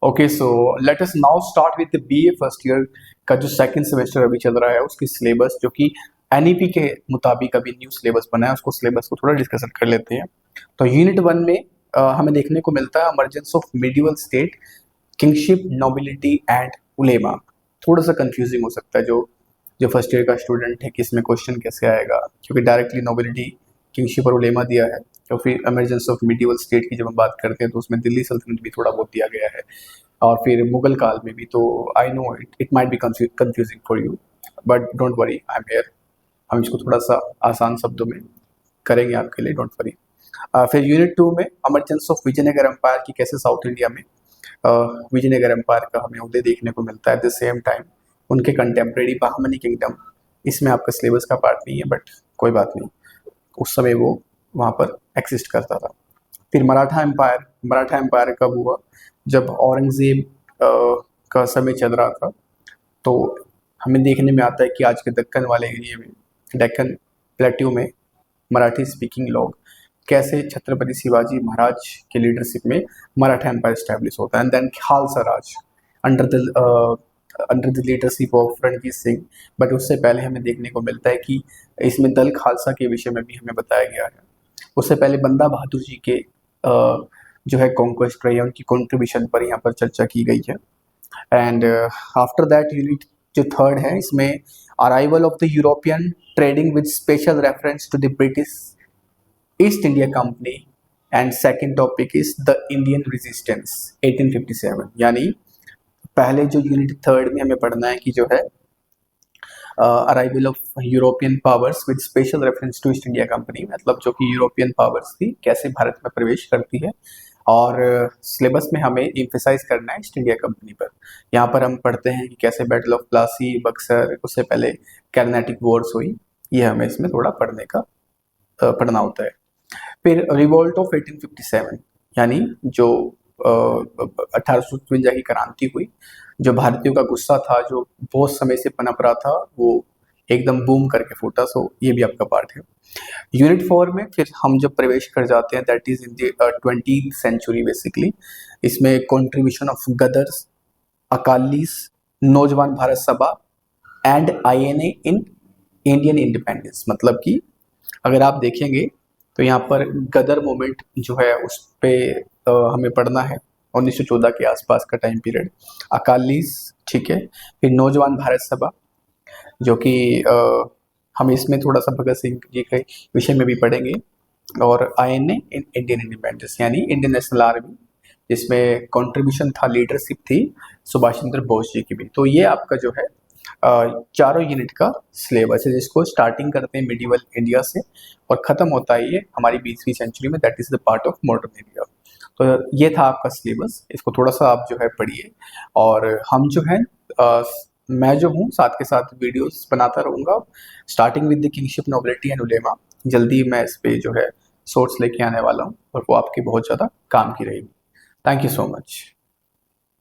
Okay, so let us now start with the BA first year का जो second semester अभी चल रहा है उसकी सिलेबस, जो कि एनईपी के मुताबिक अभी न्यू सिलेबस बना है, उसको सिलेबस को थोड़ा डिस्कशन कर लेते हैं। तो यूनिट 1 में हमें देखने को मिलता है emergence of medieval state, kingship, nobility and उलेमा। थोड़ा सा कंफ्यूजिंग हो सकता है जो जो फर्स्ट ईयर का स्टूडेंट है कि इसमें क्वेश्चन कैसे आएगा, क्योंकि डायरेक्टली नोबिलिटी, किंगशिप और उलेमा दिया है। तो फिर इमरजेंस ऑफ मिडिवल स्टेट की जब हम बात करते हैं तो उसमें दिल्ली सल्तनत भी थोड़ा बहुत दिया गया है, और फिर मुगल काल में भी। तो I know it might be confusing for you, but don't worry, I am here. हम इसको थोड़ा सा आसान शब्दों में करेंगे आपके लिए, डोंट वरी। फिर यूनिट 2 में इमरजेंस ऑफ विजयनगर एम्पायर की, कैसे साउथ इंडिया में विजयनगर एम्पायर का हमें उदय देखने को मिलता है। एट द सेम टाइम उनके कंटेम्प्रेरी बहमनी किंगडम, इसमें आपका सिलेबस का पार्ट नहीं है, बट कोई बात नहीं, उस समय वो वहाँ पर एक्सिस्ट करता था। फिर मराठा एम्पायर कब हुआ? जब औरंगजेब का समय चल रहा था। तो हमें देखने में आता है कि आज के दक्कन वाले एरिया में, डेक्कन प्लेट्यू में, मराठी स्पीकिंग लोग कैसे छत्रपति शिवाजी महाराज के लीडरशिप में मराठा एम्पायर स्टैब्लिश होता है। And then Khalsa Raj under the leadership of Ranjit Singh. But उससे पहले हमें देखने को मिलता है कि इसमें दल खालसा के विषय में भी हमें बताया गया है। उससे पहले बंदा बहादुर जी के जो है कॉन्क्वेस्ट रही है, उनकी कॉन्ट्रीब्यूशन पर यहाँ पर चर्चा की गई है। एंड आफ्टर दैट यूनिट जो थर्ड है, इसमें arrival of the European trading with special reference to the British East India Company. And second topic is the Indian resistance 1857। यानी पहले जो यूनिट थर्ड में हमें पढ़ना है कि जो है arrival of European powers with special reference to East India Company, मतलब जो कि यूरोपियन पावर्स थी कैसे भारत में प्रवेश करती है। और सिलेबस में हमें एम्फेसाइज करना है ईस्ट इंडिया कंपनी पर। यहाँ पर हम पढ़ते हैं कि कैसे बैटल ऑफ प्लासी, बक्सर, उससे पहले कर्नाटिक वॉर्स हुई। ये हमें इसमें थोड़ा पढ़ना होता है। फिर रिवोल्ट ऑफ 1857, यानी जो 1857 की क्रांति हुई, जो भारतीयों का गुस्सा था, जो बहुत समय से पनप रहा था, वो एकदम बूम करके फूटा। सो ये भी आपका पार्ट है। यूनिट 4 में फिर हम जब प्रवेश कर जाते हैं, that is in the 20th century basically. इसमें contribution of Ghadars, Akalis, Naujawan Bharat Sabha and INA in Indian independence. मतलब कि अगर आप देखेंगे तो यहाँ पर गदर मूवमेंट जो है उस पर हमें पढ़ना है, 1914 के आसपास का टाइम पीरियड। अकालीस, ठीक है। फिर नौजवान भारत सभा, जो कि हम इसमें थोड़ा सा भगत सिंह जी के विषय में भी पढ़ेंगे। और आईएनए इंडियन इंडिपेंडेंस, यानी इंडियन नेशनल आर्मी, जिसमें कंट्रीब्यूशन था, लीडरशिप थी सुभाष चंद्र बोस जी की भी। तो ये आपका जो है चारों यूनिट का सिलेबस है, जिसको स्टार्टिंग करते हैं मिडिवल इंडिया से और ख़त्म होता है ये हमारी 20वीं सेंचुरी में, that is the part of modern India. तो ये था आपका सिलेबस, इसको थोड़ा सा आप जो है पढ़िए। और हम जो है मैं जो हूँ साथ के साथ वीडियोस बनाता रहूँगा, starting with the kingship, nobility and उलेमा। जल्दी मैं इस पे जो है सोर्स लेके आने वाला हूँ और वो आपकी बहुत ज़्यादा काम की रहेगी। Thank you so much.